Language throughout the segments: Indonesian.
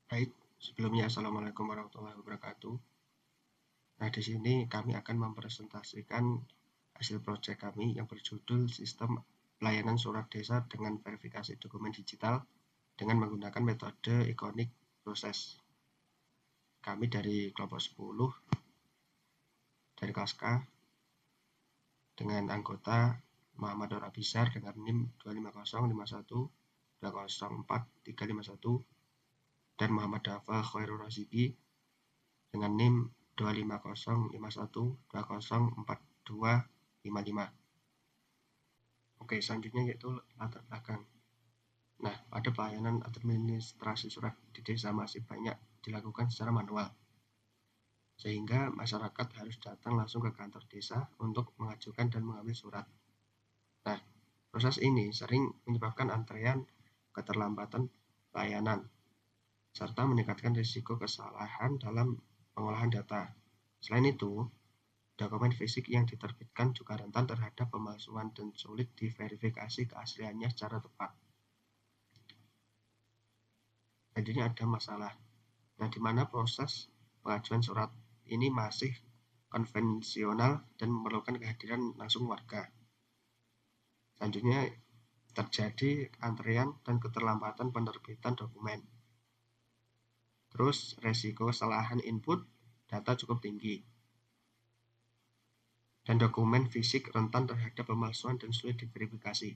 Baik, sebelumnya Assalamualaikum warahmatullahi wabarakatuh. Nah, di sini kami akan mempresentasikan hasil proyek kami yang berjudul Sistem Pelayanan Surat Desa dengan Verifikasi Dokumen Digital dengan menggunakan metode ikonik proses. Kami dari kelompok 10 dari kelas K dengan anggota Muhammad Nur Abizar dengan NIM 25051204351 dan Muhammad Dafa Khairul Roziki dengan NIM 25051204255. Oke, selanjutnya yaitu latar belakang. Nah, pada pelayanan administrasi surat di desa masih banyak dilakukan secara manual, sehingga masyarakat harus datang langsung ke kantor desa untuk mengajukan dan mengambil surat. Nah, proses ini sering menyebabkan antrean, keterlambatan pelayanan, serta meningkatkan risiko kesalahan dalam pengolahan data. Selain itu, dokumen fisik yang diterbitkan juga rentan terhadap pemalsuan dan sulit diverifikasi keasliannya secara tepat. Jadinya ada masalah. Nah, di mana proses pengajuan surat ini masih konvensional dan memerlukan kehadiran langsung warga. Selanjutnya terjadi antrean dan keterlambatan penerbitan dokumen. Terus resiko kesalahan input data cukup tinggi. Dan dokumen fisik rentan terhadap pemalsuan dan sulit diverifikasi.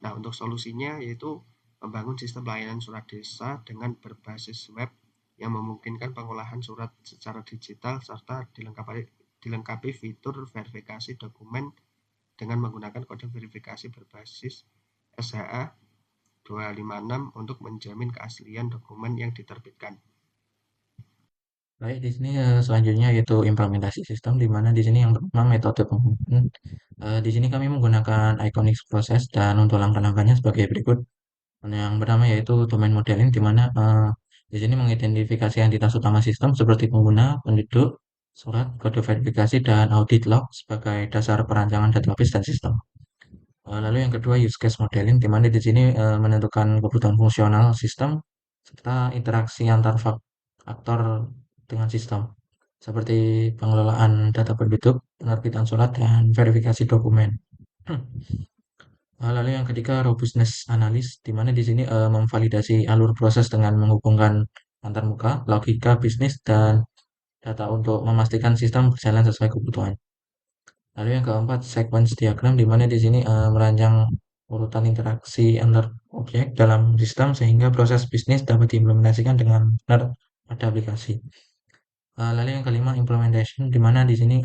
Nah, untuk solusinya yaitu membangun sistem pelayanan surat desa dengan berbasis web yang memungkinkan pengolahan surat secara digital serta dilengkapi fitur verifikasi dokumen dengan menggunakan kode verifikasi berbasis SHA 256 untuk menjamin keaslian dokumen yang diterbitkan. Baik, di sini selanjutnya yaitu implementasi sistem, di mana di sini yang pertama metode pengumuman. Di sini kami menggunakan iconic process dan untuk langkah-langkahnya sebagai berikut. Yang pertama yaitu domain modeling, di mana di sini mengidentifikasi entitas utama sistem seperti pengguna, penduduk, surat, kode verifikasi, dan audit log sebagai dasar perancangan database dan sistem. Lalu yang kedua use case modeling, di mana di sini menentukan kebutuhan fungsional sistem serta interaksi antar aktor dengan sistem, seperti pengelolaan data penduduk, penerbitan surat, dan verifikasi dokumen. Lalu yang ketiga robustness analis, di mana di sini memvalidasi alur proses dengan menghubungkan antarmuka, logika bisnis, dan data untuk memastikan sistem berjalan sesuai kebutuhan. Lalu yang keempat sequence diagram, di mana di sini merancang urutan interaksi antar objek dalam sistem sehingga proses bisnis dapat diimplementasikan dengan benar pada aplikasi. Lalu yang kelima implementation, di mana di sini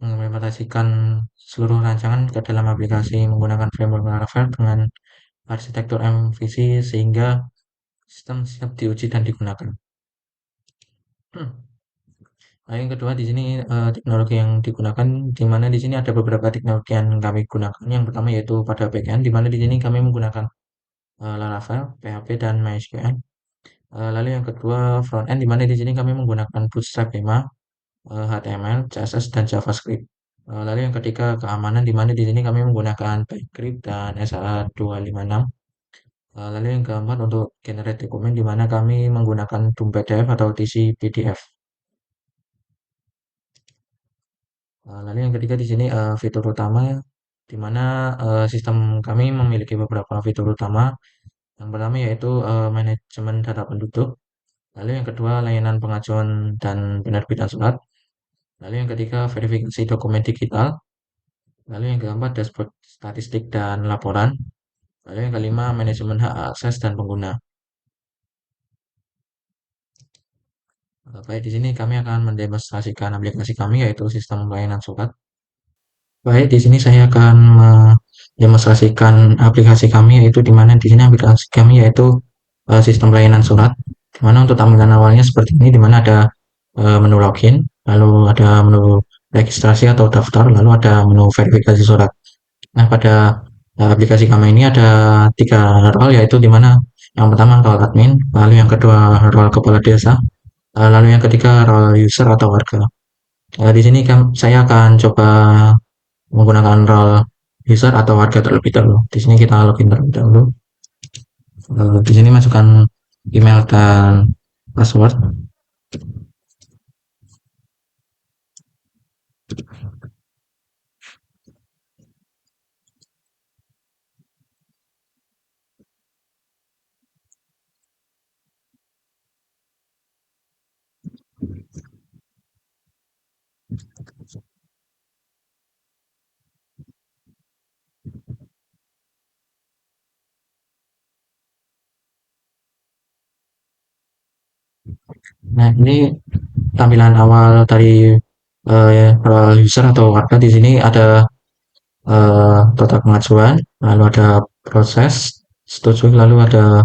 mengimplementasikan seluruh rancangan ke dalam aplikasi menggunakan framework Laravel dengan arsitektur MVC sehingga sistem siap diuji dan digunakan. Nah, yang kedua di sini teknologi yang digunakan, di mana di sini ada beberapa teknologi yang kami gunakan. Yang pertama yaitu pada backend, di mana di sini kami menggunakan Laravel, PHP, dan MySQL. Lalu yang kedua frontend, di mana di sini kami menggunakan Bootstrap 5, HTML, CSS, dan JavaScript. Lalu yang ketiga keamanan, di mana di sini kami menggunakan TypeScript dan SHA 256. Lalu yang keempat untuk generate dokumen, di mana kami menggunakan DOM PDF atau TC PDF. Lalu yang ketiga di sini fitur utama, di mana sistem kami memiliki beberapa fitur utama. Yang pertama yaitu manajemen data penduduk. Lalu yang kedua layanan pengajuan dan penerbitan surat. Lalu yang ketiga verifikasi dokumen digital. Lalu yang keempat dashboard statistik dan laporan. Lalu yang kelima manajemen hak akses dan pengguna. Baik, di sini kami akan mendemonstrasikan aplikasi kami yaitu sistem pelayanan surat. Baik, di sini saya akan mendemonstrasikan aplikasi kami yaitu di mana di sini aplikasi kami yaitu sistem pelayanan surat. Di mana untuk tampilan awalnya seperti ini, di mana ada menu login, lalu ada menu registrasi atau daftar, lalu ada menu verifikasi surat. Nah, pada aplikasi kami ini ada 3 role yaitu di mana yang pertama role admin, lalu yang kedua role kepala desa, lalu yang ketiga role user atau warga. Di sini saya akan coba menggunakan role user atau warga terlebih dahulu. Di sini kita login terlebih dahulu. Di sini masukkan email dan password. Nah, ini tampilan awal dari user atau warga. Di sini ada total pengajuan, lalu ada proses setuju, lalu ada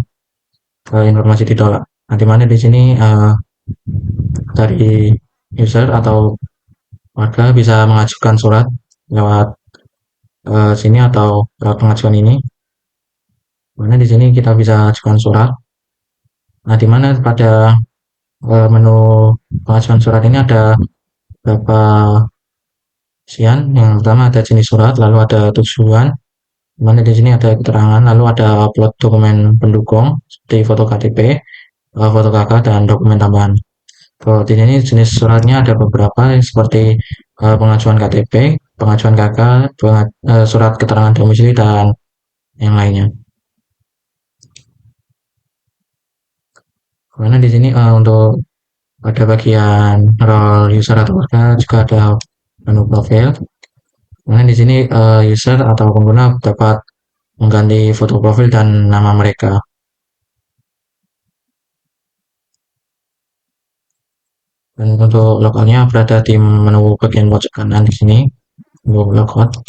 informasi ditolak. Nah, di mana di sini dari user atau warga bisa mengajukan surat lewat sini atau lewat pengajuan ini. Mana di sini kita bisa ajukan surat. Nah, di mana pada menu pengajuan surat ini ada beberapa opsian. Yang pertama ada jenis surat, lalu ada tujuan, di mana di sini ada keterangan, lalu ada upload dokumen pendukung seperti foto KTP, foto KK, dan dokumen tambahan. Kalau di sini jenis suratnya ada beberapa seperti pengajuan KTP, pengajuan KK, surat keterangan domisili, dan yang lainnya. Karena di sini untuk pada bagian role user atau warga juga ada menu profil. Kemudian di sini user atau pengguna dapat mengganti foto profil dan nama mereka. Dan untuk logoutnya berada di menu bagian pojok kanan di sini untuk logout.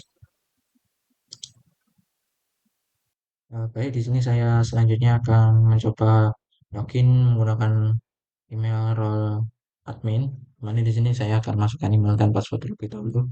Baik, di sini saya selanjutnya akan mencoba login menggunakan email role admin. Mana di sini saya akan masukkan email dan password terlebih dahulu.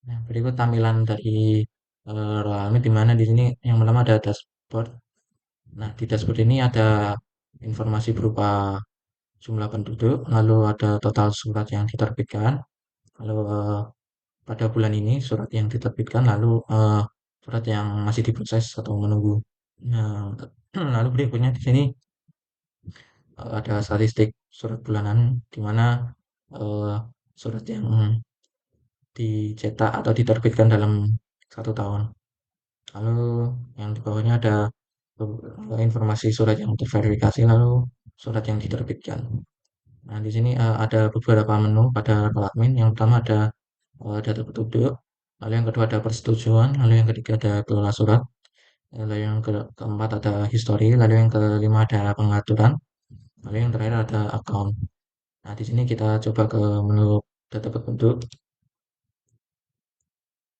Nah, berikut tampilan dari role admin di mana di sini yang pertama ada dashboard. Nah, di dashboard ini ada informasi berupa jumlah penduduk, lalu ada total surat yang diterbitkan, lalu pada bulan ini surat yang diterbitkan, lalu surat yang masih diproses atau menunggu. Nah, lalu berikutnya di sini ada statistik surat bulanan di mana eh, surat yang dicetak atau diterbitkan dalam 1 tahun. Lalu yang di bawahnya ada informasi surat yang terverifikasi, lalu surat yang diterbitkan. Nah, di sini ada beberapa menu pada role admin. Yang pertama ada data penduduk, lalu yang kedua ada persetujuan, lalu yang ketiga ada kelola surat, lalu yang keempat ada history, lalu yang kelima ada pengaturan, lalu yang terakhir ada account. Nah, di sini kita coba ke menu data penduduk.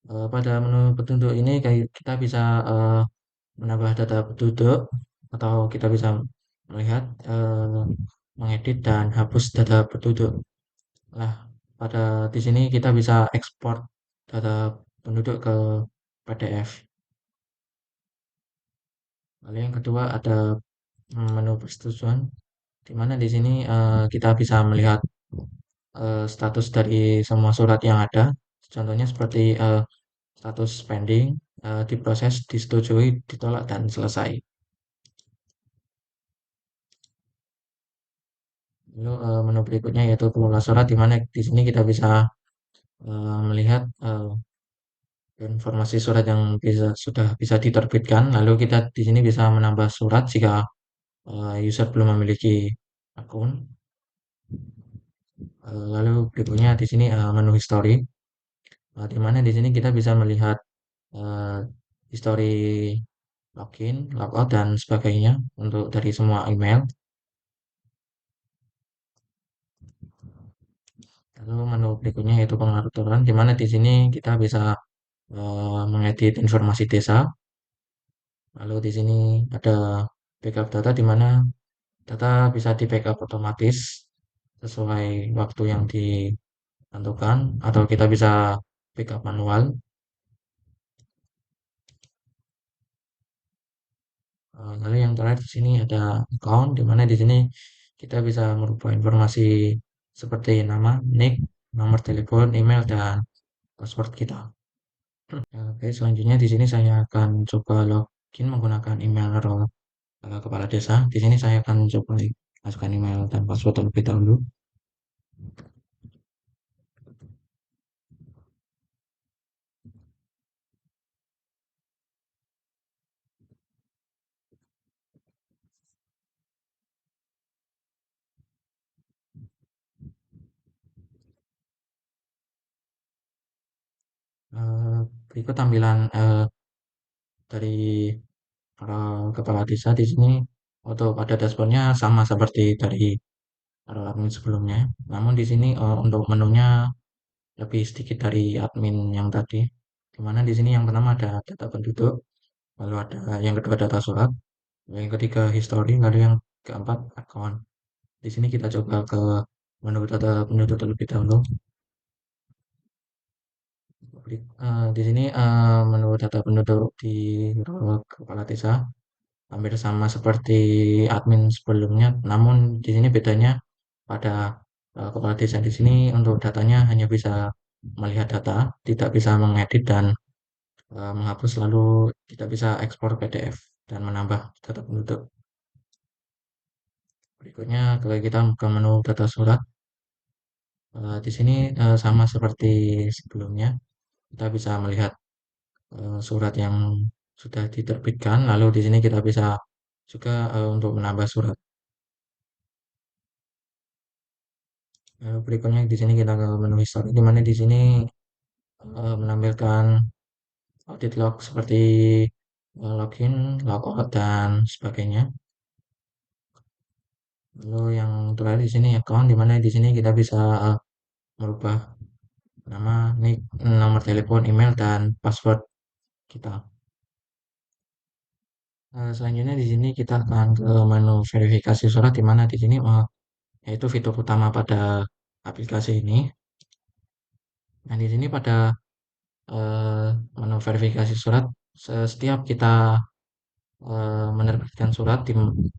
Pada menu penduduk ini kayak kita bisa menambah data penduduk atau kita bisa melihat, mengedit dan hapus data penduduk. Nah, pada di sini kita bisa ekspor data penduduk ke PDF. Lalu yang kedua ada menu persetujuan, di mana di sini kita bisa melihat status dari semua surat yang ada. Contohnya seperti status pending, diproses, disetujui, ditolak, dan selesai. Lalu menu berikutnya yaitu kelola surat, di mana di sini kita bisa melihat informasi surat yang sudah bisa diterbitkan. Lalu kita di sini bisa menambah surat jika user belum memiliki akun. Lalu berikutnya di sini menu history, di mana di sini kita bisa melihat eh, history login, logout, dan sebagainya untuk dari semua email. Lalu menu berikutnya yaitu pengaturan, di mana di sini kita bisa mengedit informasi desa. Lalu di sini ada backup data di mana data bisa di backup otomatis sesuai waktu yang ditentukan atau kita bisa backup manual. Lalu yang terakhir di sini ada account di mana di sini kita bisa merubah informasi seperti nama, nick, nomor telepon, email dan password kita. Ya, oke, selanjutnya di sini saya akan coba login menggunakan email role kepala desa. Di sini saya akan coba masukkan email dan password terlebih dahulu. Berikut tampilan dari kepala desa di sini. Untuk pada dashboardnya sama seperti dari admin sebelumnya. Namun di sini untuk menunya lebih sedikit dari admin yang tadi. Dimana di sini yang pertama ada data penduduk, lalu ada yang kedua data surat, yang ketiga history, lalu yang keempat account. Di sini kita coba ke menu data penduduk terlebih dahulu. Di sini menu data penduduk di row kepala desa hampir sama seperti admin sebelumnya, namun di sini bedanya pada kepala desa di sini untuk datanya hanya bisa melihat data, tidak bisa mengedit dan menghapus, lalu tidak bisa ekspor PDF dan menambah data penduduk. Berikutnya kita ke menu data surat. Di sini sama seperti sebelumnya, kita bisa melihat surat yang sudah diterbitkan, lalu di sini kita bisa juga untuk menambah surat. Berikutnya di sini kita ke menu history, di mana di sini menampilkan audit log seperti login, logout dan sebagainya. Lalu yang terakhir di sini account, di mana di sini kita bisa merubah nama, nick, nomor telepon, email dan password kita. Selanjutnya di sini kita akan ke menu verifikasi surat, di mana di sini yaitu fitur utama pada aplikasi ini. Nah, di sini pada menu verifikasi surat, setiap kita menerbitkan surat,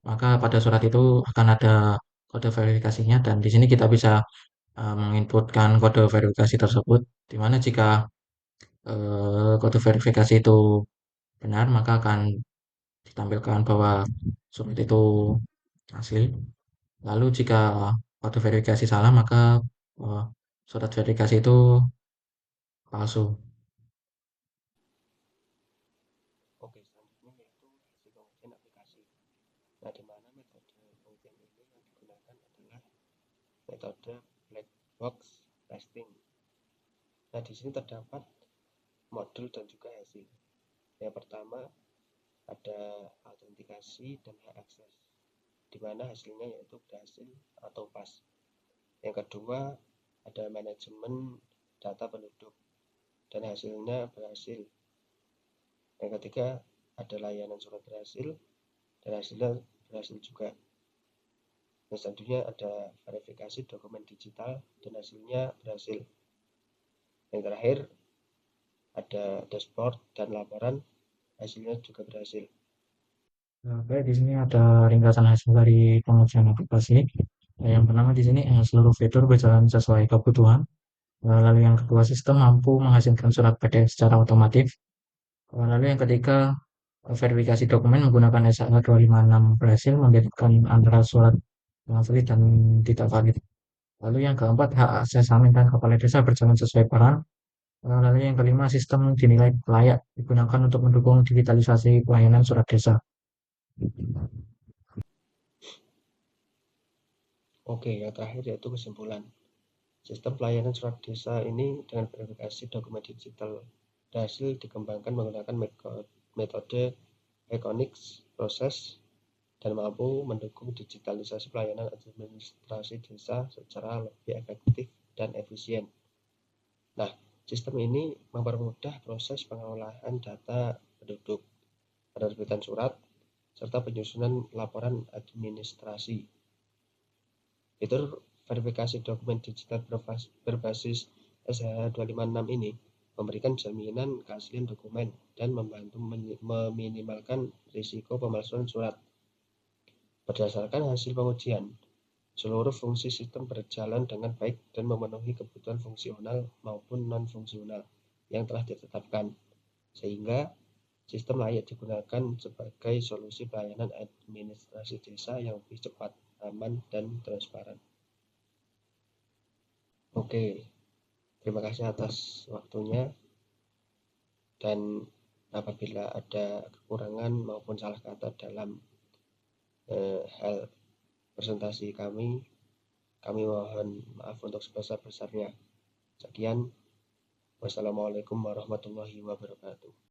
maka pada surat itu akan ada kode verifikasinya dan di sini kita bisa menginputkan kode verifikasi tersebut, di mana jika kode verifikasi itu benar, maka akan ditampilkan bahwa surat itu asli. Lalu jika kode verifikasi salah, maka eh, surat verifikasi itu palsu. Oke, selanjutnya yaitu hasil pengujian aplikasi. Nah, di mana metode pengujian ini yang digunakan adalah metode black box testing. Nah, di sini terdapat modul dan juga hasil. Yang pertama ada autentikasi dan hak akses, di mana hasilnya yaitu berhasil atau pas. Yang kedua ada manajemen data penduduk dan hasilnya berhasil. Yang ketiga ada layanan surat berhasil dan hasilnya berhasil juga. Yang selanjutnya ada verifikasi dokumen digital dan hasilnya berhasil. Yang terakhir ada dashboard dan laporan, hasilnya juga berhasil. Oke, di sini ada ringkasan hasil dari pengujian aplikasi. Yang pertama di sini seluruh fitur berjalan sesuai kebutuhan. Lalu yang kedua, sistem mampu menghasilkan surat PDF secara otomatis. Lalu yang ketiga, verifikasi dokumen menggunakan SHA-256 berhasil membedakan antara surat yang valid dan tidak valid. Lalu yang keempat, hak akses amin dan kepala desa berjalan sesuai peran. Lalu yang kelima, sistem dinilai layak digunakan untuk mendukung digitalisasi pelayanan surat desa. Oke, yang terakhir yaitu kesimpulan. Sistem pelayanan surat desa ini dengan verifikasi dokumen digital berhasil dikembangkan menggunakan metode Iconic Process dan mampu mendukung digitalisasi pelayanan administrasi desa secara lebih efektif dan efisien. Nah, sistem ini mempermudah proses pengelolaan data penduduk, penerbitan surat, serta penyusunan laporan administrasi. Fitur verifikasi dokumen digital berbasis SHA 256 ini memberikan jaminan keaslian dokumen dan membantu meminimalkan risiko pemalsuan surat. Berdasarkan hasil pengujian, seluruh fungsi sistem berjalan dengan baik dan memenuhi kebutuhan fungsional maupun non-fungsional yang telah ditetapkan, sehingga sistem layak digunakan sebagai solusi pelayanan administrasi desa yang lebih cepat, aman, dan transparan. Oke, terima kasih atas waktunya, dan apabila ada kekurangan maupun salah kata dalam hal presentasi kami mohon maaf untuk sebesar-besarnya. Sekian, wassalamualaikum warahmatullahi wabarakatuh.